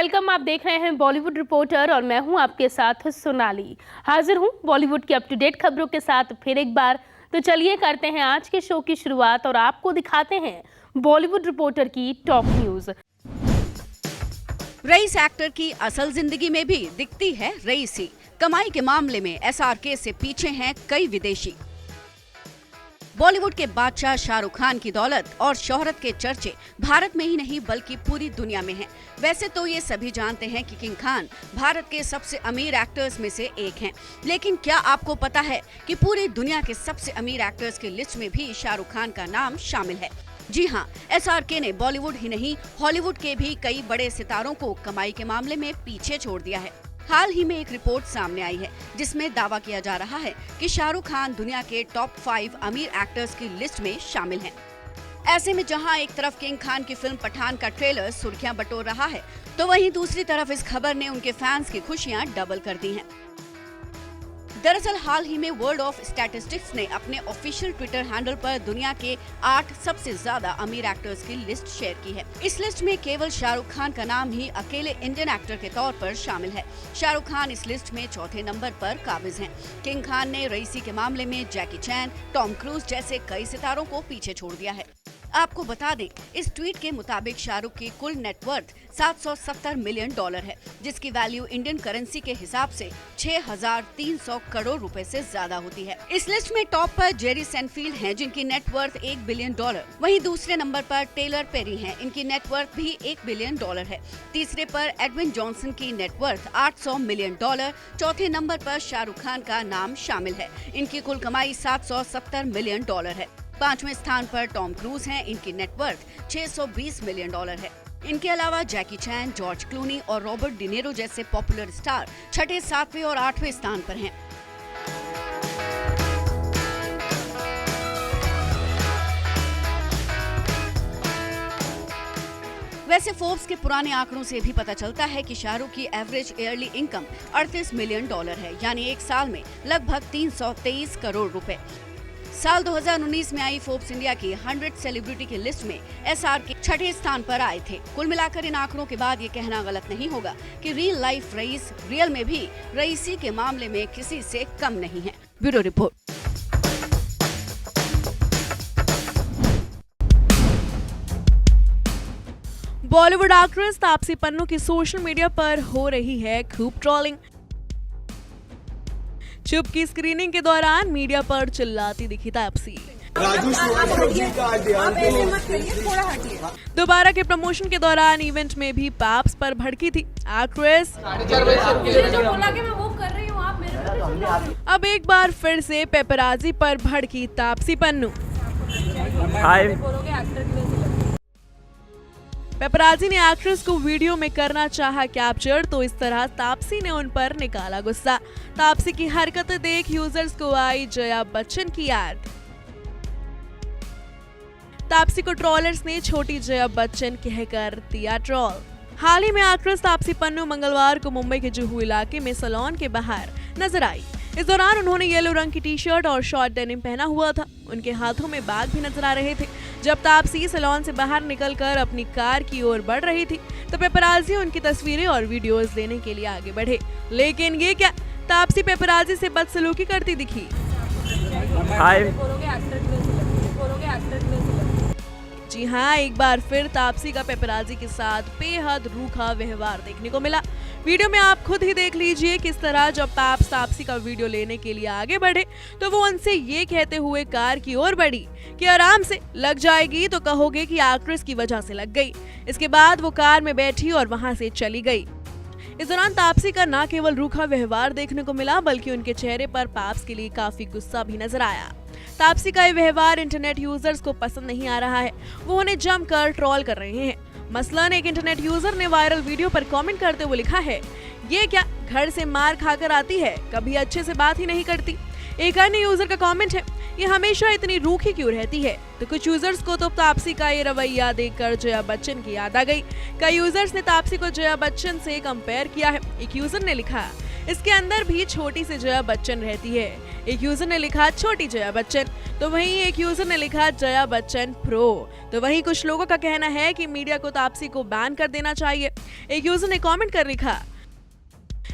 Welcome. आप देख रहे हैं बॉलीवुड रिपोर्टर और मैं हूं आपके साथ सोनाली। हाजिर हूं बॉलीवुड की अप टू डेट खबरों के साथ फिर एक बार। तो चलिए करते हैं आज के शो की शुरुआत और आपको दिखाते हैं बॉलीवुड रिपोर्टर की टॉप न्यूज। रईस एक्टर की असल जिंदगी में भी दिखती है रईसी। कमाई के मामले में एसआरके से पीछे हैं कई विदेशी। बॉलीवुड के बादशाह शाहरुख खान की दौलत और शोहरत के चर्चे भारत में ही नहीं बल्कि पूरी दुनिया में हैं। वैसे तो ये सभी जानते हैं कि किंग खान भारत के सबसे अमीर एक्टर्स में से एक हैं, लेकिन क्या आपको पता है कि पूरी दुनिया के सबसे अमीर एक्टर्स की लिस्ट में भी शाहरुख खान का नाम शामिल है। जी हाँ, एसआरके ने बॉलीवुड ही नहीं हॉलीवुड के भी कई बड़े सितारों को कमाई के मामले में पीछे छोड़ दिया है। हाल ही में एक रिपोर्ट सामने आई है जिसमें दावा किया जा रहा है कि शाहरुख खान दुनिया के टॉप 5 अमीर एक्टर्स की लिस्ट में शामिल हैं। ऐसे में जहां एक तरफ किंग खान की फिल्म पठान का ट्रेलर सुर्खियां बटोर रहा है, तो वहीं दूसरी तरफ इस खबर ने उनके फैंस की खुशियां डबल कर दी हैं। दरअसल हाल ही में वर्ल्ड ऑफ स्टैटिस्टिक्स ने अपने ऑफिशियल ट्विटर हैंडल पर दुनिया के 8 सबसे ज्यादा अमीर एक्टर्स की लिस्ट शेयर की है। इस लिस्ट में केवल शाहरुख खान का नाम ही अकेले इंडियन एक्टर के तौर पर शामिल है। शाहरुख खान इस लिस्ट में चौथे नंबर पर काबिज हैं। किंग खान ने रईसी के मामले में जैकी चैन, टॉम क्रूज जैसे कई सितारों को पीछे छोड़ दिया है। आपको बता दें, इस ट्वीट के मुताबिक शाहरुख की कुल नेटवर्थ $770 मिलियन है, जिसकी वैल्यू इंडियन करेंसी के हिसाब से 6,300 करोड़ रुपए से ज्यादा होती है। इस लिस्ट में टॉप पर जेरी सेनफील्ड हैं, जिनकी नेटवर्थ $1 बिलियन। वहीं दूसरे नंबर पर टेलर पेरी हैं, इनकी नेटवर्थ भी $1 बिलियन है। तीसरे पर एडविन जॉनसन की नेटवर्थ $800 मिलियन। चौथे नंबर पर शाहरुख खान का नाम शामिल है, इनकी कुल कमाई $770 मिलियन है। पांचवें स्थान पर टॉम क्रूज हैं, इनकी नेटवर्थ $620 मिलियन है। इनके अलावा जैकी चैन, जॉर्ज क्लूनी और रॉबर्ट डिनेरो जैसे पॉपुलर स्टार छठे, सातवें और आठवें स्थान पर हैं। वैसे फोर्ब्स के पुराने आंकड़ों से भी पता चलता है कि शाहरुख की एवरेज ईयरली इनकम $38 मिलियन है, यानी एक साल में लगभग 323 करोड़ रुपए। साल 2019 में आई फोर्ब्स इंडिया की 100 सेलिब्रिटी की लिस्ट में एसआरके छठे स्थान पर आए थे। कुल मिलाकर इन आंकड़ों के बाद ये कहना गलत नहीं होगा कि रियल लाइफ रईस रियल में भी रईसी के मामले में किसी से कम नहीं है। Bureau report. Bollywood actress Taapsee Pannu की सोशल मीडिया पर हो रही है खूब ट्रोलिंग। चुप की स्क्रीनिंग के दौरान मीडिया पर चिल्लाती दिखी तापसी। दोबारा के प्रमोशन के दौरान इवेंट में भी पाप्स पर भड़की थी एक्ट्रेस। अब एक बार फिर से पेपराजी पर भड़की तापसी पन्नू। पेपराजी ने एक्ट्रेस को वीडियो में करना चाहा कैप्चर, तो इस तरह तापसी ने उन पर निकाला गुस्सा। तापसी की हरकतें देख यूजर्स को आई जया बच्चन की याद। तापसी को ट्रोलर्स ने छोटी जया बच्चन कहकर दिया ट्रोल। हाल ही में एक्ट्रेस तापसी पन्नू मंगलवार को मुंबई के जुहू इलाके में सैलून के बाहर नजर आई। इस दौरान उन्होंने येलो रंग की टी-शर्ट और शॉर्ट डेनिम पहना हुआ था। उनके हाथों में बैग भी नजर आ रहे थे। जब तापसी सैलून से बाहर निकलकर अपनी कार की ओर बढ़ रही थी, तो पेपराजी उनकी तस्वीरें और वीडियोस लेने के लिए आगे बढ़े। लेकिन ये क्या, तापसी पेपराजी से बदसलूकी करती दिखी। जी हाँ, एक बार फिर तापसी का पेपराजी के साथ बेहद रूखा व्यवहार देखने को मिला। वीडियो में आप खुद ही देख लीजिए किस तरह जब पाप्स तापसी का वीडियो लेने के लिए आगे बढ़े, तो वो उनसे ये कहते हुए कार की ओर बढ़ी कि आराम से, लग जाएगी तो कहोगे कि एक्ट्रेस की वजह से लग गई। इसके बाद वो कार में बैठी और वहां से चली गई। इस दौरान तापसी का न केवल रूखा व्यवहार देखने को मिला, बल्कि उनके चेहरे पर पाप्स के लिए काफी गुस्सा भी नजर आया। तापसी का ये व्यवहार इंटरनेट यूजर्स को पसंद नहीं आ रहा है, वो उन्हें जमकर ट्रोल कर रहे हैं। मसलन एक इंटरनेट यूजर ने वायरल वीडियो पर कमेंट करते हुए लिखा है, ये क्या, घर से मार खाकर आती है, कभी अच्छे से बात ही नहीं करती। एक अन्य यूजर का कमेंट है, ये हमेशा इतनी रूखी क्यों रहती है। तो कुछ यूजर्स को तो तापसी का ये रवैया देखकर जया बच्चन की याद आ गई। कई यूजर्स ने तापसी को जया बच्चन से कंपेयर किया है। एक यूजर ने लिखा, इसके अंदर भी छोटी सी जया बच्चन रहती है। एक यूजर ने लिखा छोटी जया बच्चन, तो वहीं एक यूजर ने लिखा जया बच्चन प्रो। तो वहीं कुछ लोगों का कहना है कि मीडिया को तापसी को बैन कर देना चाहिए। एक यूजर ने कमेंट कर लिखा,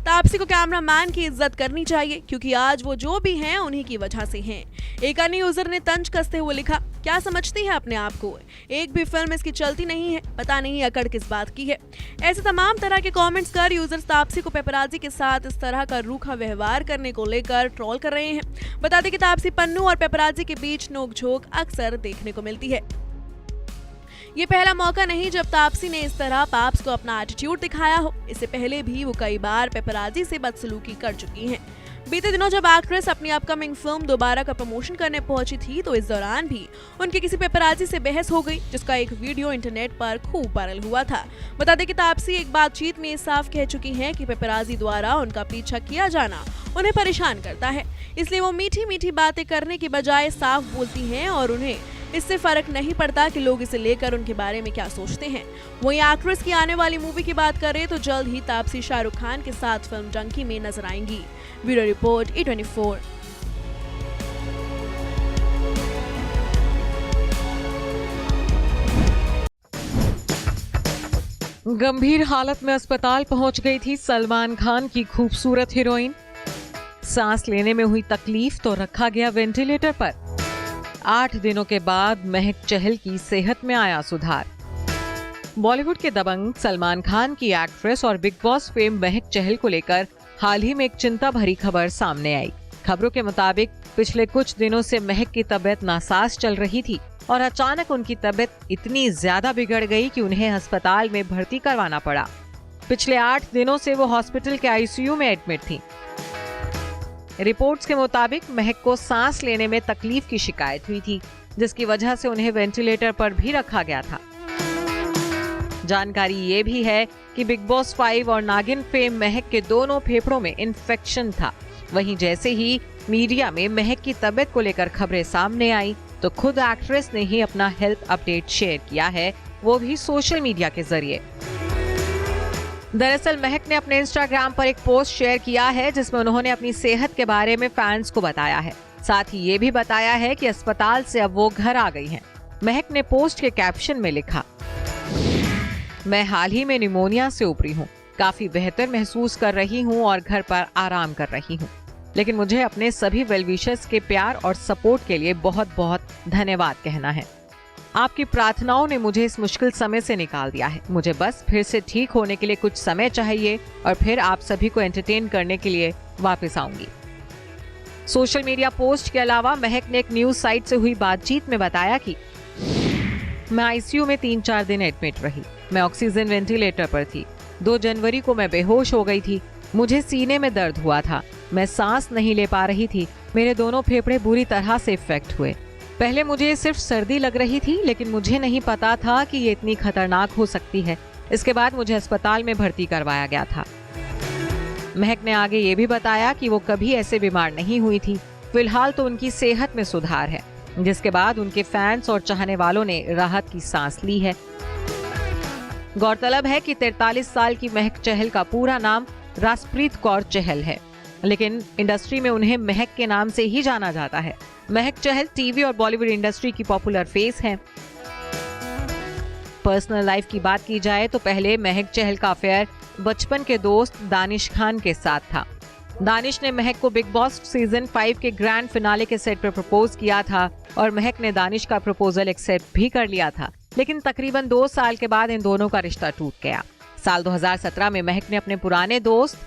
तापसी को कैमरामैन की इज्जत करनी चाहिए क्योंकि आज वो जो भी हैं उन्हीं की वजह से हैं। एक अन्य यूजर ने तंज कसते हुए लिखा, क्या समझती है अपने आप को, एक भी फिल्म इसकी चलती नहीं है, पता नहीं अकड़ किस बात की है। ऐसे तमाम तरह के कमेंट्स कर यूजर्स तापसी को पेपराजी के साथ इस तरह का रूखा व्यवहार करने को लेकर ट्रोल कर रहे हैं। बता दें कि तापसी पन्नू और पेपराजी के बीच नोकझोंक अक्सर देखने को मिलती है। ये पहला मौका नहीं जब तापसी ने इस तरह पाप्स को अपना एटीट्यूड दिखाया हो। इससे पहले भी वो कई बार पेपराजी से बदसलूकी कर चुकी हैं। बीते दिनों जब एक्ट्रेस अपनी अपकमिंग फिल्म दोबारा का प्रमोशन करने पहुंची थी तो इस दौरान भी उनके किसी पेपराजी से बहस हो गई, जिसका एक वीडियो इंटरनेट पर खूब वायरल हुआ था। बता दें कि तापसी एक बातचीत में साफ कह चुकी हैं कि पेपराजी द्वारा उनका पीछा किया जाना उन्हें परेशान करता है, इसलिए वो मीठी मीठी बातें करने की बजाय साफ बोलती हैं और उन्हें इससे फर्क नहीं पड़ता कि लोग इसे लेकर उनके बारे में क्या सोचते हैं। वहीं एक्ट्रेस की आने वाली मूवी की बात करें तो जल्द ही तापसी शाहरुख खान के साथ फिल्म डंकी में नजर आएंगी। Bureau report E24। गंभीर हालत में अस्पताल पहुंच गई थी सलमान खान की खूबसूरत हीरोइन। सांस लेने में हुई तकलीफ तो रखा गया वेंटिलेटर पर। 8 दिनों के बाद महक चहल की सेहत में आया सुधार। बॉलीवुड के दबंग सलमान खान की एक्ट्रेस और बिग बॉस फेम महक चहल को लेकर हाल ही में एक चिंता भरी खबर सामने आई। खबरों के मुताबिक पिछले कुछ दिनों से महक की तबीयत नासाज चल रही थी और अचानक उनकी तबीयत इतनी ज्यादा बिगड़ गई कि उन्हें अस्पताल में भर्ती करवाना पड़ा। पिछले 8 दिनों से वो हॉस्पिटल के आईसीयू में एडमिट थी। रिपोर्ट्स के मुताबिक महक को सांस लेने में तकलीफ की शिकायत हुई थी, जिसकी वजह से उन्हें वेंटिलेटर पर भी रखा गया था। जानकारी ये भी है कि बिग बॉस 5 और नागिन फेम महक के दोनों फेफड़ों में इन्फेक्शन था। वहीं जैसे ही मीडिया में महक की तबीयत को लेकर खबरें सामने आई तो खुद एक्ट्रेस ने ही अपना हेल्थ अपडेट शेयर किया है, वो भी सोशल मीडिया के जरिए। दरअसल महक ने अपने इंस्टाग्राम पर एक पोस्ट शेयर किया है जिसमें उन्होंने अपनी सेहत के बारे में फैंस को बताया है। साथ ही ये भी बताया है कि अस्पताल से अब वो घर आ गई हैं। महक ने पोस्ट के कैप्शन में लिखा, मैं हाल ही में निमोनिया से उबरी हूँ, काफी बेहतर महसूस कर रही हूँ और घर पर आराम कर रही हूँ, लेकिन मुझे अपने सभी वेल विशर्स के प्यार और सपोर्ट के लिए बहुत बहुत धन्यवाद कहना है। आपकी प्रार्थनाओं ने मुझे इस मुश्किल समय से निकाल दिया है। मुझे बस फिर से ठीक होने के लिए कुछ समय चाहिए और फिर आप सभी को एंटरटेन करने के लिए वापस आऊंगी। सोशल मीडिया पोस्ट के अलावा महक ने एक न्यूज साइट से हुई बातचीत में बताया कि मैं आईसीयू में 3-4 दिन एडमिट रही। मैं ऑक्सीजन वेंटिलेटर पर थी। 2 जनवरी को मैं बेहोश हो गई थी। मुझे सीने में दर्द हुआ था। मैं सांस नहीं ले पा रही थी। मेरे दोनों फेफड़े बुरी तरह से इफेक्ट हुए। पहले मुझे सिर्फ सर्दी लग रही थी, लेकिन मुझे नहीं पता था कि ये इतनी खतरनाक हो सकती है। इसके बाद मुझे अस्पताल में भर्ती करवाया गया था। महक ने आगे ये भी बताया कि वो कभी ऐसे बीमार नहीं हुई थी। फिलहाल तो उनकी सेहत में सुधार है, जिसके बाद उनके फैंस और चाहने वालों ने राहत की सांस ली है। गौरतलब है कि 43 साल की महक चहल का पूरा नाम राजप्रीत कौर चहल है, लेकिन इंडस्ट्री में उन्हें महक के नाम से ही जाना जाता है। महक चहल टीवी और बॉलीवुड इंडस्ट्री की पॉपुलर फेस हैं। पर्सनल लाइफ की बात की जाए तो पहले महक चहल का अफेयर बचपन के दोस्त दानिश खान के साथ था। दानिश ने महक को बिग बॉस सीजन 5 के ग्रैंड फिनाले के सेट पर प्रपोज किया था और महक ने दानिश का प्रपोजल एक्सेप्ट भी कर लिया था, लेकिन तकरीबन 2 साल के बाद इन दोनों का रिश्ता टूट गया। साल 2017 में महक ने अपने पुराने दोस्त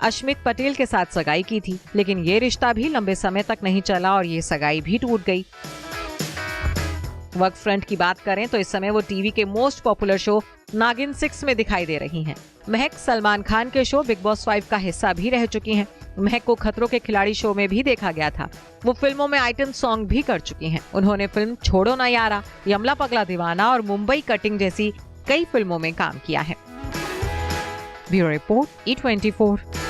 अश्मित पटेल के साथ सगाई की थी, लेकिन ये रिश्ता भी लंबे समय तक नहीं चला और ये सगाई भी टूट गई। वर्क फ्रंट की बात करें तो इस समय वो टीवी के मोस्ट पॉपुलर शो नागिन 6 में दिखाई दे रही हैं। महक सलमान खान के शो बिग बॉस 5 का हिस्सा भी रह चुकी हैं। महक को खतरों के खिलाड़ी शो में भी देखा गया था। वो फिल्मों में आइटम सॉन्ग भी कर चुकी हैं। उन्होंने फिल्म छोड़ो ना यारा, यमला पगला दीवाना और मुंबई कटिंग जैसी कई फिल्मों में काम किया है। Bureau report E24।